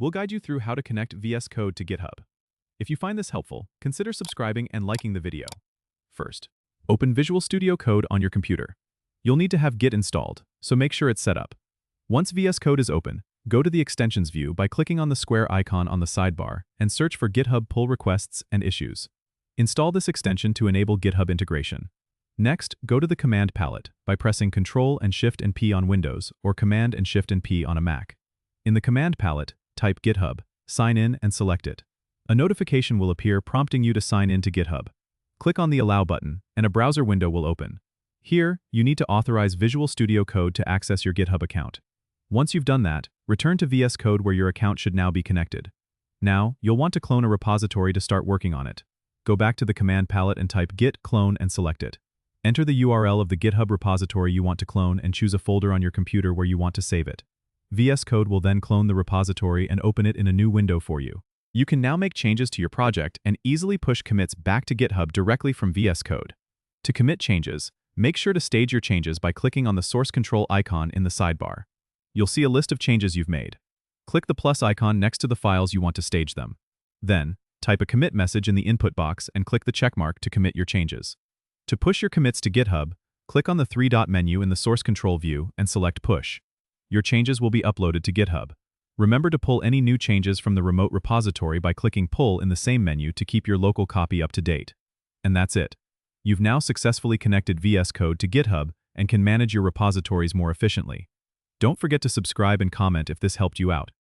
We'll guide you through how to connect VS Code to GitHub. If you find this helpful, consider subscribing and liking the video. First, open Visual Studio Code on your computer. You'll need to have Git installed, so make sure it's set up. Once VS Code is open, go to the Extensions view by clicking on the square icon on the sidebar and search for GitHub pull requests and issues. Install this extension to enable GitHub integration. Next, go to the Command palette by pressing Ctrl and Shift and P on Windows or Command and Shift and P on a Mac. In the Command palette, type GitHub, sign in and select it. A notification will appear prompting you to sign in to GitHub. Click on the Allow button and a browser window will open. Here, you need to authorize Visual Studio Code to access your GitHub account. Once you've done that, return to VS Code where your account should now be connected. Now, you'll want to clone a repository to start working on it. Go back to the Command palette and type git clone and select it. Enter the URL of the GitHub repository you want to clone and choose a folder on your computer where you want to save it. VS Code will then clone the repository and open it in a new window for you. You can now make changes to your project and easily push commits back to GitHub directly from VS Code. To commit changes, make sure to stage your changes by clicking on the source control icon in the sidebar. You'll see a list of changes you've made. Click the plus icon next to the files you want to stage them. Then, type a commit message in the input box and click the checkmark to commit your changes. To push your commits to GitHub, click on the three-dot menu in the source control view and select Push. Your changes will be uploaded to GitHub. Remember to pull any new changes from the remote repository by clicking Pull in the same menu to keep your local copy up to date. And that's it. You've now successfully connected VS Code to GitHub and can manage your repositories more efficiently. Don't forget to subscribe and comment if this helped you out.